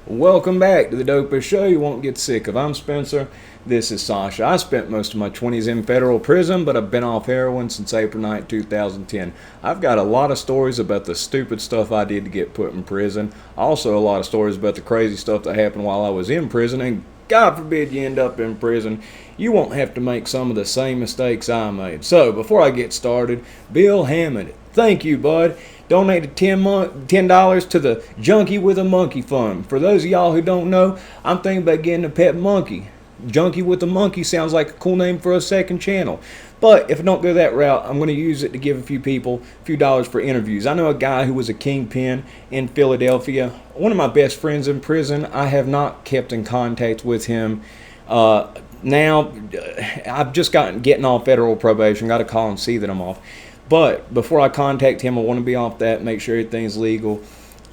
Welcome back to the dopest show you won't get sick of. I'm Spencer. This is Sasha. I spent most of my 20s in federal prison, but I've been off heroin since April 9, 2010. I've got a lot of stories about the stupid stuff I did to get put in prison. Also, a lot of stories about the crazy stuff that happened while I was in prison, and God forbid you end up in prison. You won't have to make some of the same mistakes I made. So, before I get started, Bill Hammond, thank you, bud. Donated $10 to the Junkie with a Monkey Fund. For those of y'all who don't know, I'm thinking about getting a pet monkey. Junkie with a Monkey sounds like a cool name for a second channel. But if I don't go that route, I'm going to use it to give a few people a few dollars for interviews. I know a guy who was a kingpin in Philadelphia. One of my best friends in prison. I have not kept in contact with him. Now, I've just getting off federal probation. Got to call and see that I'm off. But before I contact him, I want to be off that, make sure everything's legal.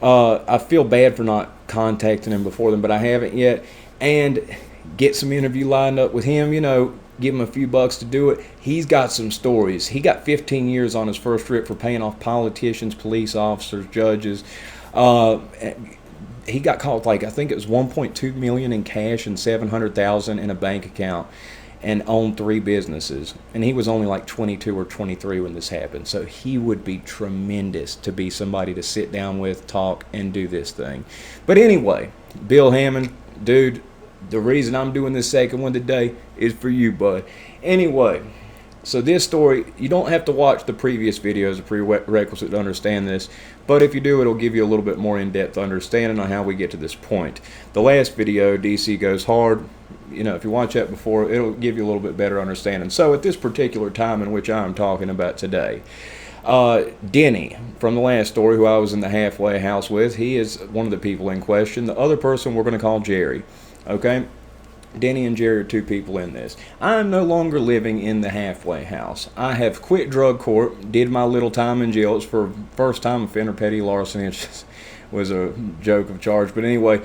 I feel bad for not contacting him before then, but I haven't yet. And get some interview lined up with him, give him a few bucks to do it. He's got some stories. He got 15 years on his first trip for paying off politicians, police officers, judges. He got caught I think it was $1.2 million in cash and $700,000 in a bank account, and owned 3 businesses. And he was only like 22 or 23 when this happened. So he would be tremendous to be somebody to sit down with, talk, and do this thing. But anyway, Bill Hammond, dude, the reason I'm doing this second one today is for you, bud. Anyway, so this story, you don't have to watch the previous videos, a prerequisite to understand this. But if you do, it'll give you a little bit more in-depth understanding on how we get to this point. The last video, DC Goes Hard, if you watch that before, it'll give you a little bit better understanding. So at this particular time in which I'm talking about today, Denny from the last story, who I was in the halfway house with, he is one of the people in question. The other person we're going to call Jerry. Okay? Denny and Jerry are 2 people in this. I'm no longer living in the halfway house. I have quit drug court, did my little time in jail. It's for first time offender, petty larceny. It just was a joke of charge. But anyway,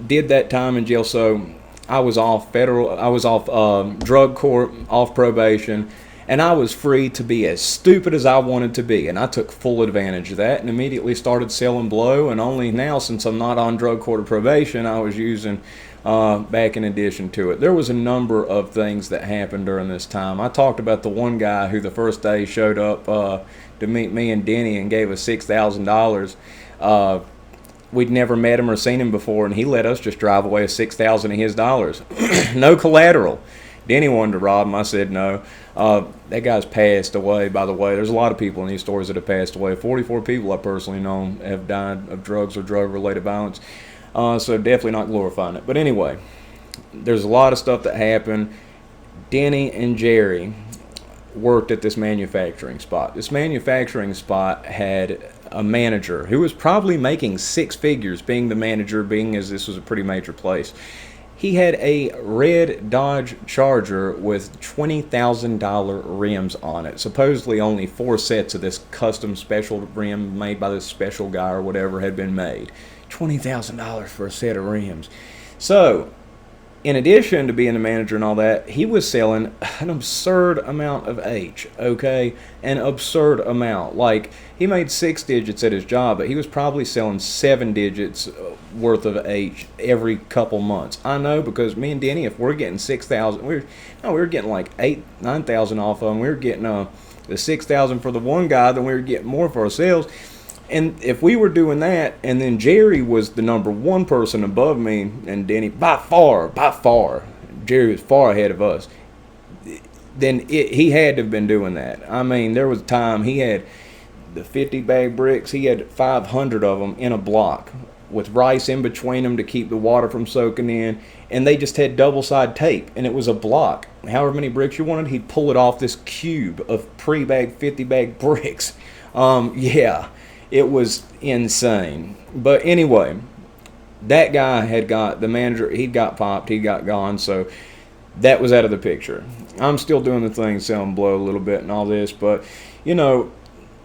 did that time in jail. So I was off drug court, off probation, and I was free to be as stupid as I wanted to be. And I took full advantage of that and immediately started selling blow. And only now, since I'm not on drug court or probation, I was using back in addition to it. There was a number of things that happened during this time. I talked about the one guy who the first day showed up to meet me and Denny and gave us $6,000. We'd never met him or seen him before, and he let us just drive away $6,000 of his dollars. No collateral. Denny wanted to rob him. I said no. That guy's passed away, by the way. There's a lot of people in these stories that have passed away. 44 people I personally know have died of drugs or drug-related violence. So definitely not glorifying it. But anyway, there's a lot of stuff that happened. Denny and Jerry worked at this manufacturing spot. This manufacturing spot had a manager who was probably making 6 figures being the manager, being as this was a pretty major place. He had a red Dodge Charger with $20,000 rims on it. Supposedly only 4 sets of this custom special rim made by this special guy or whatever had been made. $20,000 for a set of rims. So, in addition to being the manager and all that, he was selling an absurd amount of H, okay? An absurd amount. Like, he made 6 digits at his job, but he was probably selling 7 digits worth of H every couple months. I know, because me and Denny, if we're getting 6,000, we were getting like 9,000 off of them. We were getting the 6,000 for the one guy, then we were getting more for ourselves. And if we were doing that, and then Jerry was the number 1 person above me and Denny, by far, Jerry was far ahead of us, then he had to have been doing that. I mean, there was a time he had the 50-bag bricks, he had 500 of them in a block with rice in between them to keep the water from soaking in, and they just had double-side tape, and it was a block. However many bricks you wanted, he'd pull it off this cube of pre-bag 50-bag bricks. Yeah. It was insane. But anyway, that guy had got, the manager, he got popped, he got gone, so that was out of the picture. I'm still doing the thing, selling blow a little bit and all this, but,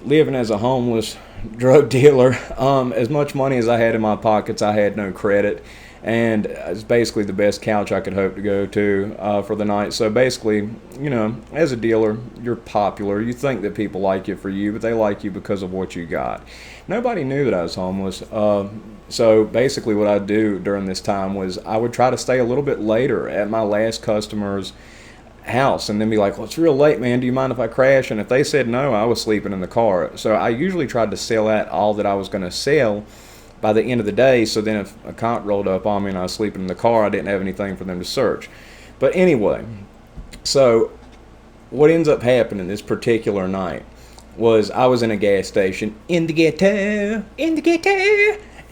living as a homeless drug dealer. As much money as I had in my pockets, I had no credit, and it's basically the best couch I could hope to go to for the night. So basically, as a dealer, you're popular. You think that people like you for you, but they like you because of what you got. Nobody knew that I was homeless. So basically, what I'd do during this time was I would try to stay a little bit later at my last customer's house and then be like, well, it's real late, man, do you mind if I crash? And if they said no, I was sleeping in the car. So I usually tried to sell out all that I was going to sell by the end of the day, so then if a cop rolled up on me and I was sleeping in the car, I didn't have anything for them to search. But anyway, so what ends up happening this particular night was I was in a gas station in the ghetto.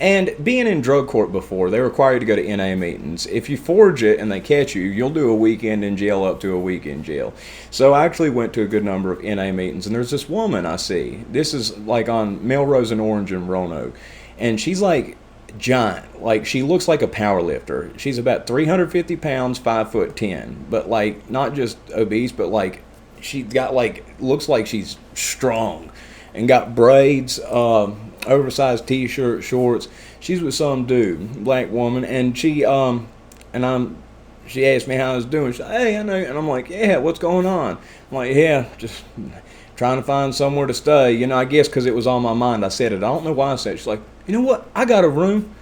And being in drug court before, they require you to go to NA meetings. If you forge it and they catch you, you'll do a weekend in jail up to a week in jail. So I actually went to a good number of NA meetings, and there's this woman I see. This is like on Melrose and Orange in Roanoke. And she's like giant. Like, she looks like a power lifter. She's about 350 pounds, 5'10". But like, not just obese, but like, she got like, looks like she's strong. And got braids, oversized t-shirt, shorts. She's with some dude, black woman, and she asked me how I was doing. She's like, hey, I know, and I'm like, yeah, what's going on? I'm like, yeah, just trying to find somewhere to stay. I guess because it was on my mind, I said it. I don't know why I said it. She's like, you know what? I got a room.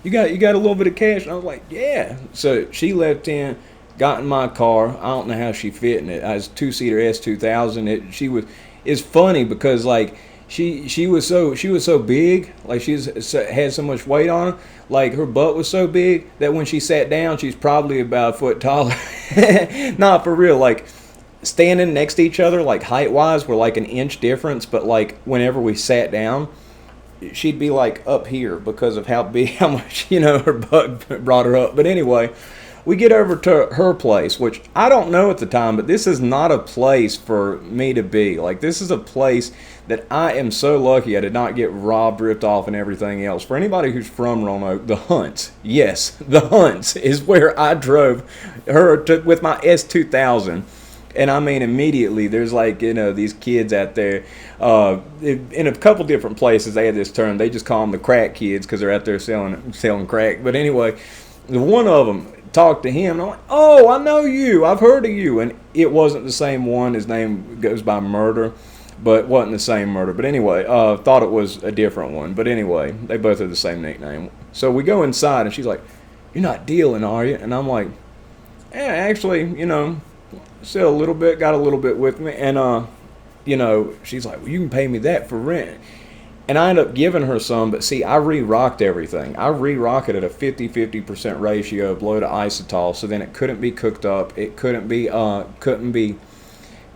You got a little bit of cash? And I was like, yeah. So she left in, got in my car. I don't know how she fit in it. I was a 2-seater S2000. It's funny because like she was so big, like had so much weight on her, like her butt was so big that when she sat down, she's probably about a foot taller. Not for real, like standing next to each other, like height wise, we're like an inch difference, but like whenever we sat down, she'd be like up here because of how much her butt brought her up. But anyway, we get over to her place, which I don't know at the time, but this is not a place for me to be. Like, this is a place that I am so lucky I did not get robbed, ripped off, and everything else. For anybody who's from Roanoke, the Hunts, yes, the Hunts is where I drove her with my S2000. And I mean, immediately, there's like, these kids out there. In a couple different places, they had this term. They just call them the crack kids because they're out there selling crack. But anyway, one of them talked to him, and I'm like, oh, I know you. I've heard of you. And it wasn't the same one. His name goes by Murder, but wasn't the same Murder. But anyway, thought it was a different one. But anyway, they both have the same nickname. So we go inside, and she's like, you're not dealing, are you? And I'm like, yeah, actually, still a little bit, got a little bit with me. And, she's like, well, you can pay me that for rent. And I ended up giving her some, but see, I re-rocked everything. I re-rocked it at a 50% ratio of blow to isotol, so then it couldn't be cooked up. It couldn't be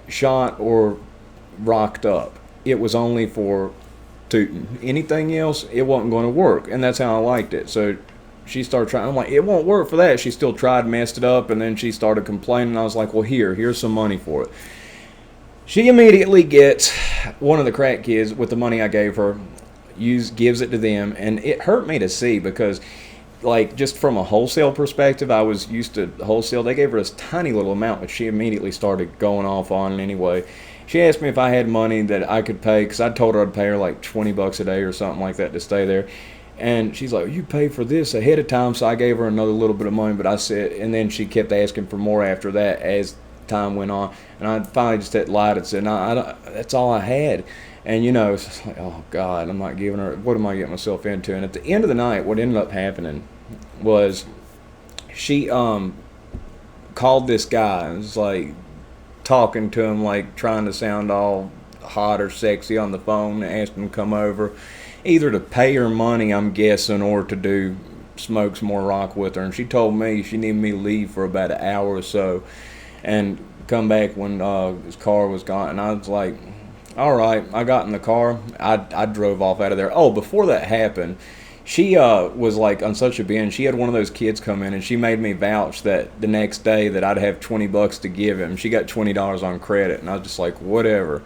shot or rocked up. It was only for tooting. Anything else, it wasn't going to work, and that's how I liked it. So she started trying. I'm like, it won't work for that. She still tried, messed it up, and then she started complaining. I was like, well, here's some money for it. She immediately gets one of the crack kids with the money I gave her, gives it to them, and it hurt me to see because, like, just from a wholesale perspective, I was used to wholesale. They gave her this tiny little amount, which she immediately started going off on anyway. She asked me if I had money that I could pay, because I told her I'd pay her like $20 a day or something like that to stay there. And she's like, you pay for this ahead of time, so I gave her another little bit of money, but I said, and then she kept asking for more after that as time went on, and I finally just lied and said, no, that's all I had. And it's just like, oh God, I'm not giving her, what am I getting myself into? And at the end of the night, what ended up happening was she called this guy and was like talking to him, like trying to sound all hot or sexy on the phone, and asked him to come over either to pay her money, I'm guessing, or to smoke some more rock with her. And she told me she needed me to leave for about an hour or so and come back when his car was gone. And I was like, all right. I got in the car. I drove off out of there. Oh, before that happened, she was like on such a binge. She had one of those kids come in, and she made me vouch that the next day that I'd have $20 to give him. She got $20 on credit, and I was just like, whatever.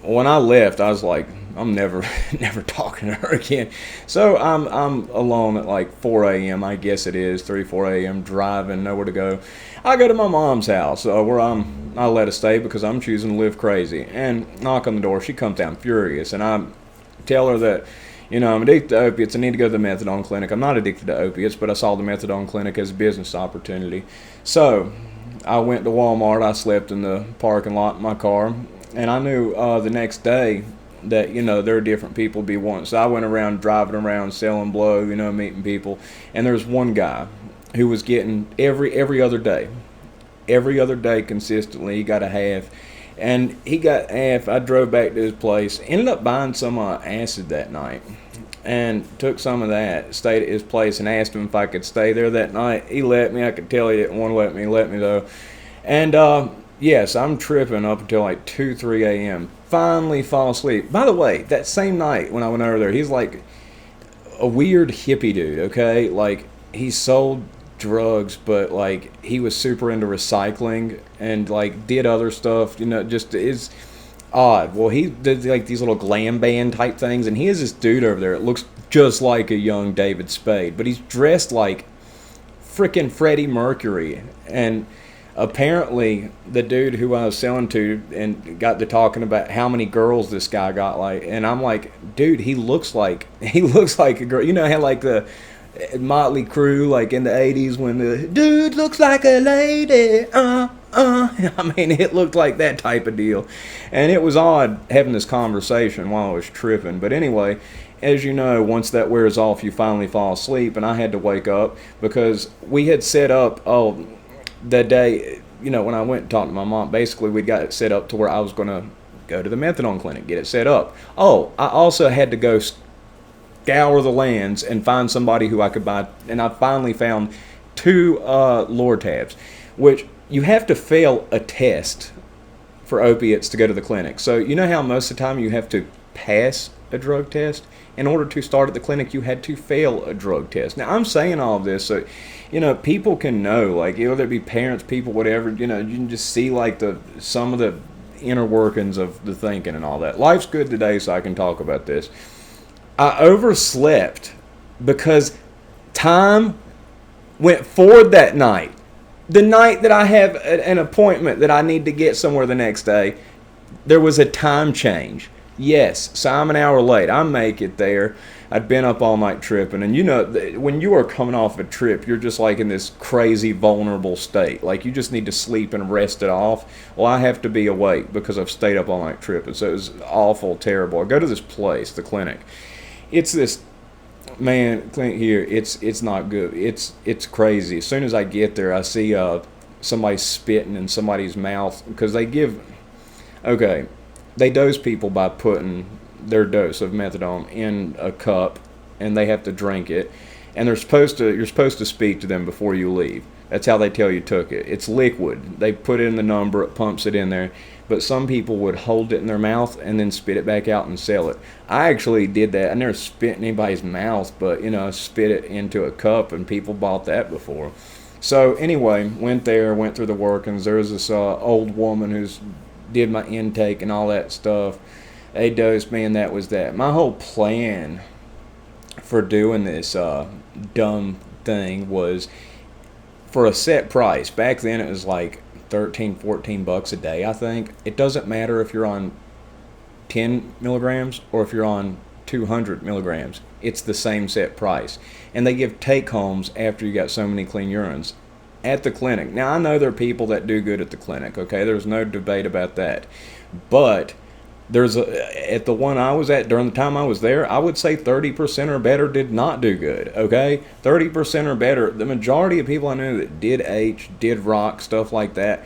when I left, I was like, I'm never, never talking to her again. So I'm alone at like 4 a.m. I guess it is 4 a.m. driving, nowhere to go. I go to my mom's house where I let her stay because I'm choosing to live crazy. And knock on the door. She comes down furious, and I tell her that, I'm addicted to opiates. I need to go to the methadone clinic. I'm not addicted to opiates, but I saw the methadone clinic as a business opportunity. So I went to Walmart. I slept in the parking lot in my car, and I knew the next day that there are different people be wanting. So I went around driving around selling blow, meeting people, and there's one guy who was getting every other day consistently. He got a half, and he got half. I drove back to his place, ended up buying some acid that night, and took some of that, stayed at his place, and asked him if I could stay there that night. He let me. I could tell he didn't want to let me though. And yes, I'm tripping up until like 2, 3 a.m. Finally fall asleep. By the way, that same night when I went over there, he's like a weird hippie dude, okay? Like, he sold drugs, but like he was super into recycling and like did other stuff, just is odd. Well, he did like these little glam band type things, and he has this dude over there that looks just like a young David Spade, but he's dressed like freaking Freddie Mercury. And apparently the dude who I was selling to and got to talking about how many girls this guy got, like, and I'm like, dude, he looks like a girl. How like the Motley Crue, like in the 80s, when the dude looks like a lady, I mean, it looked like that type of deal. And it was odd having this conversation while I was tripping. But anyway, as you know, once that wears off, you finally fall asleep, and I had to wake up because we had set up, that day, when I went and talked to my mom, basically we got it set up to where I was going to go to the methadone clinic, get it set up. Oh, I also had to go scour the lands and find somebody who I could buy, and I finally found 2 Lortabs, which you have to fail a test for opiates to go to the clinic. So you know how most of the time you have to pass a drug test? In order to start at the clinic, you had to fail a drug test. Now, I'm saying all of this so, people can know, like, whether it be parents, people, whatever, you can just see, like, some of the inner workings of the thinking and all that. Life's good today, so I can talk about this. I overslept because time went forward that night. The night that I have an appointment that I need to get somewhere the next day, there was a time change. Yes, so I'm an hour late. I make it there. I'd been up all night tripping, and when you are coming off a trip, you're just like in this crazy vulnerable state. Like, you just need to sleep and rest it off. Well, I have to be awake because I've stayed up all night tripping, so it was awful, terrible. I go to this place, the clinic. It's this, man, clinic here, it's not good. It's crazy. As soon as I get there, I see somebody spitting in somebody's mouth because they dose people by putting their dose of methadone in a cup, and they have to drink it, and you're supposed to speak to them before you leave. That's how they tell you took it. It's liquid. They put in the number, it pumps it in there, but some people would hold it in their mouth and then spit it back out and sell it. I actually did that. I never spit in anybody's mouth, but spit it into a cup, and people bought that before. So anyway, went through the workings. There was this old woman who's did my intake and all that stuff. They dosed me, and that was that. My whole plan for doing this dumb thing was for a set price. Back then it was like $13-14 a day, I think. It doesn't matter if you're on 10 milligrams or if you're on 200 milligrams. It's the same set price. And they give take homes after you got so many clean urines at the clinic. Now, I know there are people that do good at the clinic, okay? There's no debate about that. But at the one I was at during the time I was there, I would say 30% or better did not do good, okay? 30% or better. The majority of people I knew that did H, did rock, stuff like that,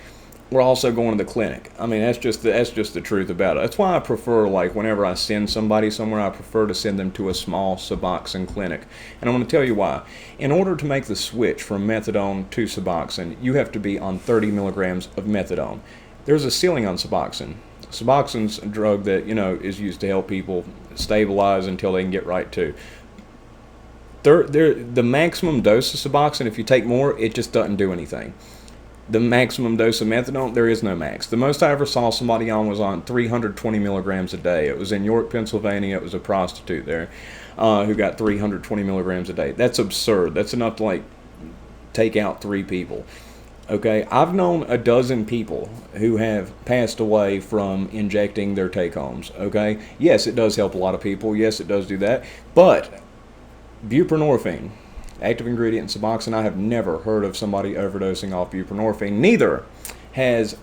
were also going to the clinic. I mean, that's just the truth about it. That's why I prefer, like, whenever I send somebody somewhere, I prefer to send them to a small Suboxone clinic. And I'm going to tell you why. In order to make the switch from methadone to Suboxone, you have to be on 30 milligrams of methadone. There's a ceiling on Suboxone. Suboxone's a drug that, is used to help people stabilize until they can get right too. The maximum dose of Suboxone, if you take more, it just doesn't do anything. the maximum dose of methadone, there is no max. The most I ever saw somebody on was on 320 milligrams a day. It was in York, Pennsylvania. It was a prostitute there who got 320 milligrams a day. That's absurd. That's enough to like take out 3 people. Okay, I've known a dozen people who have passed away from injecting their take-homes. Okay, yes, it does help a lot of people. Yes, it does do that. But buprenorphine, active ingredient in Suboxone, I have never heard of somebody overdosing off buprenorphine. Neither has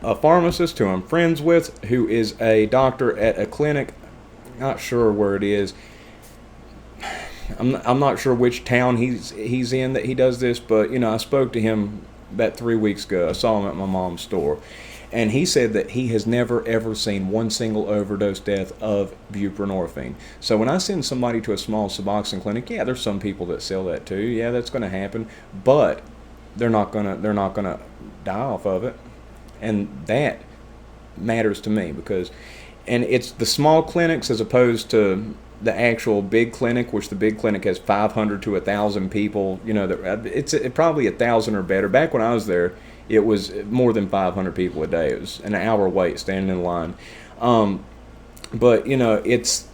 a pharmacist who I'm friends with who is a doctor at a clinic, not sure where it is. I'm not sure which town he's in that he does this, but I spoke to him about 3 weeks ago. I saw him at my mom's store, and he said that he has never ever seen one single overdose death of buprenorphine. So when I send somebody to a small Suboxone clinic, yeah, there's some people that sell that too. Yeah, that's going to happen, but they're not gonna die off of it, and that matters to me because, and it's the small clinics as opposed to the actual big clinic, which the big clinic has 500 to 1,000 people. It's probably 1,000 or better. Back when I was there, it was more than 500 people a day. It was an hour wait standing in line. But it's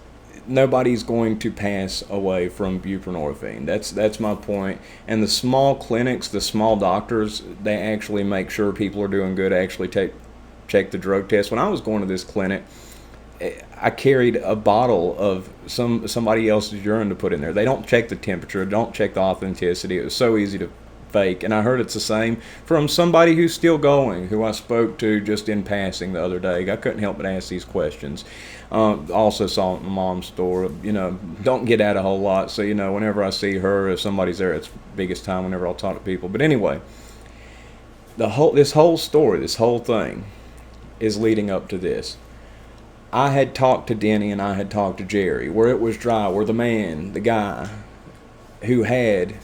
nobody's going to pass away from buprenorphine. That's my point. And the small clinics, the small doctors, they actually make sure people are doing good. Actually check the drug test. When I was going to this clinic, I carried a bottle of somebody else's urine to put in there. They don't check the temperature, don't check the authenticity. It was so easy to fake. And I heard it's the same from somebody who's still going, who I spoke to just in passing the other day. I couldn't help but ask these questions. Also saw at my mom's store. Don't get out a whole lot. So, whenever I see her, if somebody's there, it's biggest time whenever I'll talk to people. But anyway, this whole story, this whole thing is leading up to this. I had talked to Denny and I had talked to Jerry, where it was dry, where the guy who had,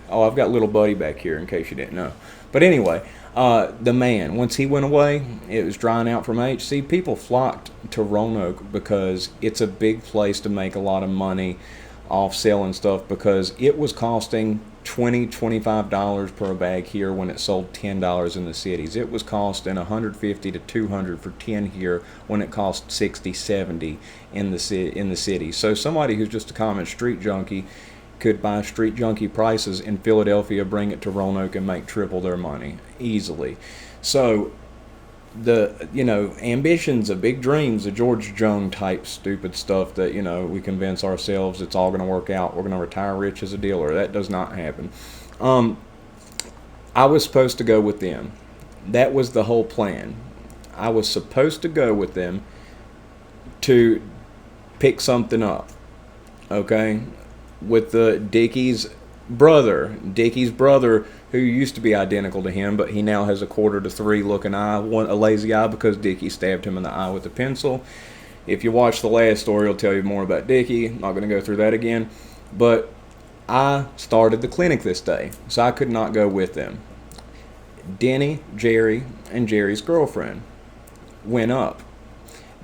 I've got little buddy back here in case you didn't know. But anyway, the man, once he went away, it was drying out from HC. People flocked to Roanoke because it's a big place to make a lot of money off selling stuff, because it was costing $20-$25 per bag here when it sold $10 in the cities. It was costing $150 to $200 for 10 here when it cost $60-$70 in the city. So somebody who's just a common street junkie could buy street junkie prices in Philadelphia, bring it to Roanoke, and make triple their money easily. So the ambitions, the big dreams, the George Jung type stupid stuff that we convince ourselves it's all going to work out, we're going to retire rich as a dealer, that does not happen. I was supposed to go with them. That was the whole plan. I was supposed to go with them to pick something up, okay, with the Dickie's brother, who used to be identical to him, but he now has a 2.25 looking eye, a lazy eye, because Dickie stabbed him in the eye with a pencil. If you watch the last story, it'll tell you more about Dickie. I'm not going to go through that again. But I started the clinic this day, so I could not go with them. Denny, Jerry, and Jerry's girlfriend went up.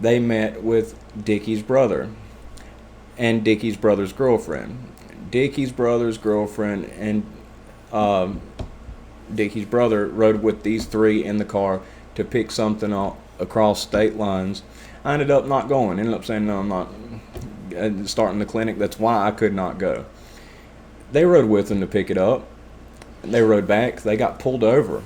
They met with Dickie's brother and Dickie's brother's girlfriend. Dickie's brother's girlfriend and Dickie's brother rode with these 3 in the car to pick something up across state lines. I ended up not going. Ended up saying, no, I'm not starting the clinic. That's why I could not go. They rode with them to pick it up. They rode back. They got pulled over.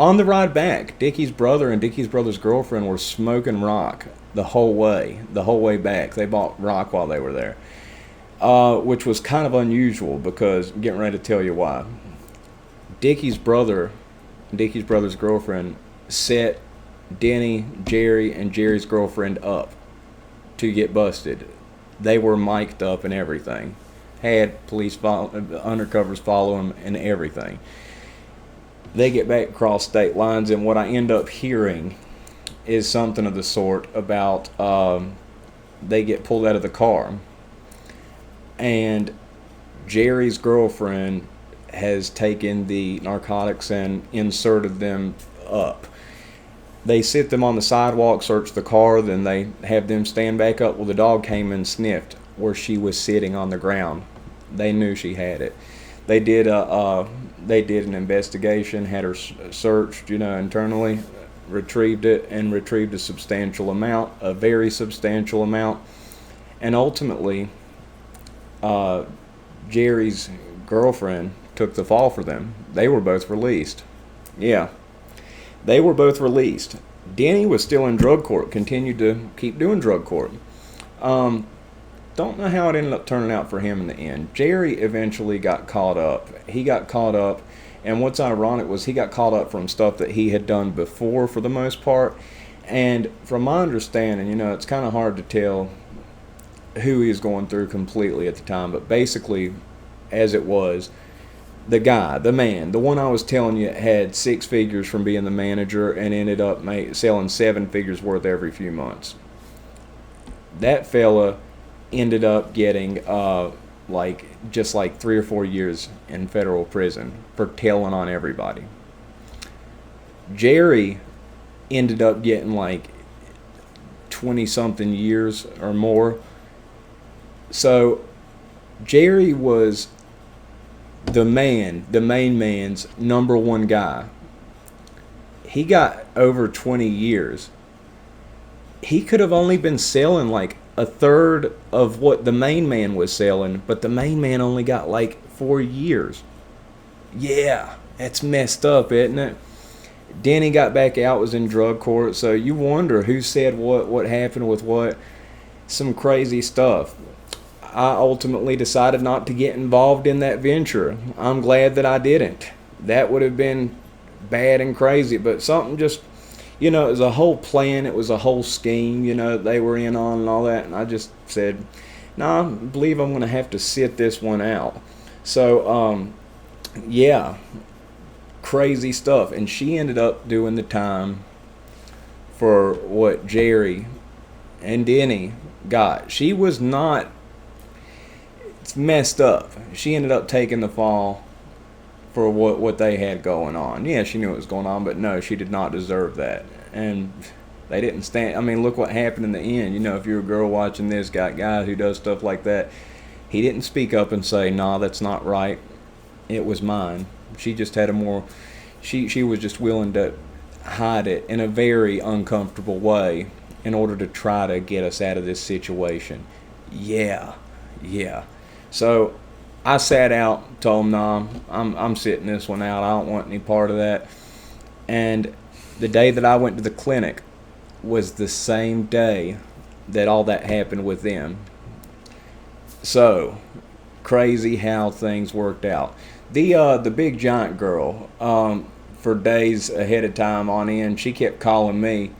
On the ride back, Dickie's brother and Dickie's brother's girlfriend were smoking rock the whole way back. They bought rock while they were there, which was kind of unusual, because I'm getting ready to tell you why. Dickie's brother and Dickie's brother's girlfriend set Denny, Jerry, and Jerry's girlfriend up to get busted. They were mic'd up and everything. Had police undercovers follow them and everything. They get back across state lines, and what I end up hearing is something of the sort about they get pulled out of the car, and Jerry's girlfriend has taken the narcotics and inserted them up. They sit them on the sidewalk, search the car, then they have them stand back up. Well, the dog came and sniffed where she was sitting on the ground. They knew she had it. They did They did an investigation, had her searched, internally, retrieved it, and retrieved a substantial amount, a very substantial amount. And ultimately, uh, Jerry's girlfriend took the fall for them. They were both released. Yeah, they were both released. Denny was still in drug court, continued to keep doing drug court. Um, don't know how it ended up turning out for him in the end. Jerry eventually got caught up. He got caught up, and what's ironic was he got caught up from stuff that he had done before for the most part. And from my understanding, it's kind of hard to tell who he was going through completely at the time, but basically, as it was, the guy, the man, the one I was telling you had six figures from being the manager and ended up selling seven figures worth every few months. That fella ended up getting just like 3 or 4 years in federal prison for telling on everybody. Jerry ended up getting like 20 something years or more. So Jerry was the main man's number one guy. He got over 20 years. He could have only been selling like a third of what the main man was selling, but the main man only got like 4 years. Yeah, that's messed up, isn't it? Denny got back out, was in drug court, so you wonder who said what happened with what. Some crazy stuff. I ultimately decided not to get involved in that venture. I'm glad that I didn't. That would have been bad and crazy, but something just, it was a whole plan, it was a whole scheme, they were in on and all that, and I just said, nah, I believe I'm going to have to sit this one out. So, yeah, crazy stuff. And she ended up doing the time for what Jerry and Denny got. She was not, it's messed up. She ended up taking the fall for what they had going on. Yeah, she knew what was going on, but no, she did not deserve that. And they didn't stand. I mean, look what happened in the end. If you're a girl watching this, got guy who does stuff like that, he didn't speak up and say, nah, that's not right. It was mine. She just had she was just willing to hide it in a very uncomfortable way in order to try to get us out of this situation. Yeah. So I sat out, told him, nah, I'm sitting this one out. I don't want any part of that. And the day that I went to the clinic was the same day that all that happened with them. So crazy how things worked out. The big giant girl, for days ahead of time on end, she kept calling me,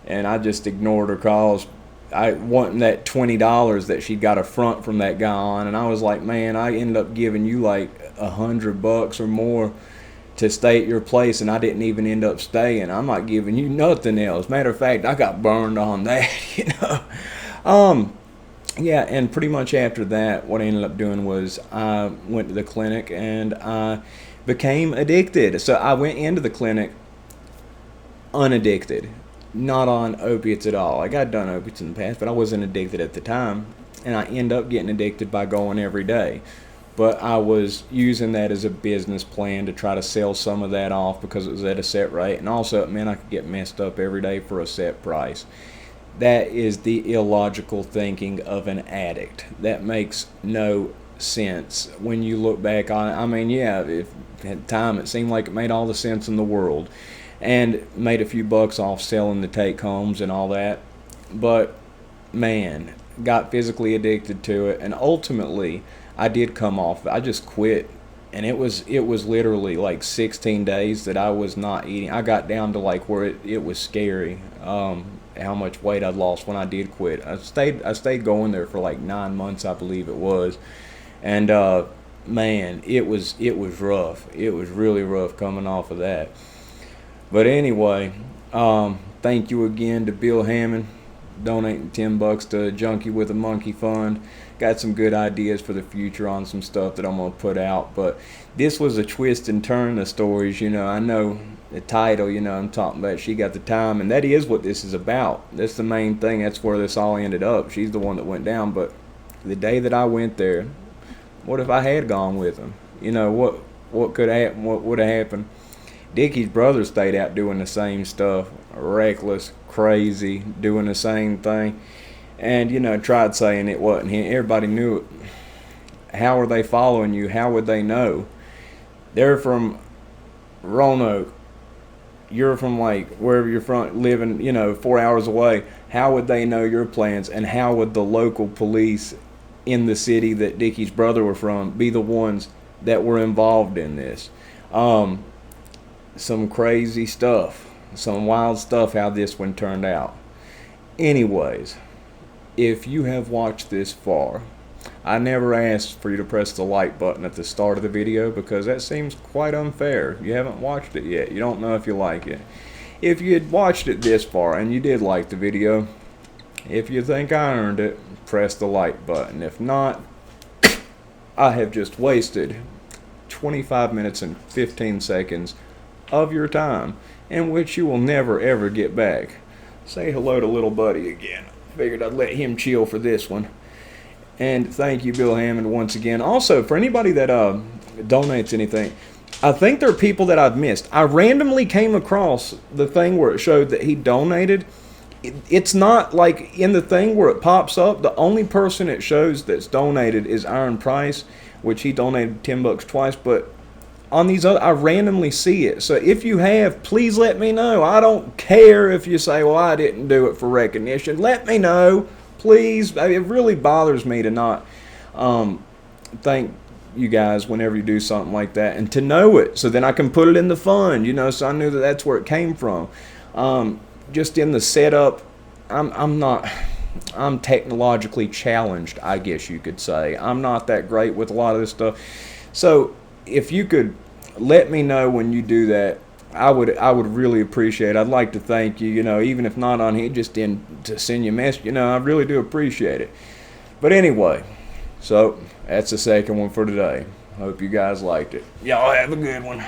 and I just ignored her calls. I wanting that $20 that she got a front from that guy on, and I was like, man, I ended up giving you like $100 or more to stay at your place, and I didn't even end up staying. I'm not giving you nothing else. Matter of fact, I got burned on that, Yeah, and pretty much after that, what I ended up doing was I went to the clinic and I became addicted. So I went into the clinic unaddicted, not on opiates at all. Like, I'd done opiates in the past, but I wasn't addicted at the time. And I ended up getting addicted by going every day. But I was using that as a business plan to try to sell some of that off because it was at a set rate. And also it meant I could get messed up every day for a set price. That is the illogical thinking of an addict. That makes no sense when you look back on it. I mean, yeah, at the time it seemed like it made all the sense in the world and made a few bucks off selling the take-homes and all that. But, man, got physically addicted to it, and ultimately I did come off. I just quit, and it was literally like 16 days that I was not eating. I got down to like where it was scary. How much weight I'd lost when I did quit. I stayed going there for like 9 months, I believe it was, and man, it was rough. It was really rough coming off of that. But anyway, thank you again to Bill Hammond, donating $10 to Junkie with a Monkey Fund. Got some good ideas for the future on some stuff that I'm gonna put out. But this was a twist and turn of stories. I know the title, I'm talking about She Got the Time, and that is what this is about. That's the main thing. That's where this all ended up. She's the one that went down. But the day that I went there, what if I had gone with him? what could happen, what would have happened. Dickie's brother stayed out doing the same stuff, reckless, crazy, doing the same thing, and tried saying it wasn't him. Everybody knew it. How are they following you? How would they know? They're from Roanoke. You're from like wherever you're from, living 4 hours away. How would they know your plans? And how would the local police in the city that Dickie's brother were from be the ones that were involved in this? Some crazy stuff, some wild stuff how this one turned out. Anyways, if you have watched this far, I never asked for you to press the like button at the start of the video because that seems quite unfair. You haven't watched it yet. You don't know if you like it. If you had watched it this far and you did like the video, if you think I earned it, press the like button. If not, I have just wasted 25 minutes and 15 seconds of your time, in which you will never ever get back. Say hello to little buddy again. Figured I'd let him chill for this one. And thank you, Bill Hammond, once again. Also, for anybody that donates anything, I think there are people that I've missed. I randomly came across the thing where it showed that he donated. It's not like in the thing where it pops up. The only person it shows that's donated is Aaron Price, which he donated $10 twice. But on these other, I randomly see it. So if you have, please let me know. I don't care if you say, well, I didn't do it for recognition. Let me know, please. It really bothers me to not thank you guys whenever you do something like that, and to know it so then I can put it in the fund, so I knew that that's where it came from. Just in the setup, I'm technologically challenged, I guess you could say. I'm not that great with a lot of this stuff. So if you could let me know when you do that, I would really appreciate it. I'd like to thank you, even if not on here, just to send you a message. I really do appreciate it. But anyway, so that's the second one for today. Hope you guys liked it. Y'all have a good one.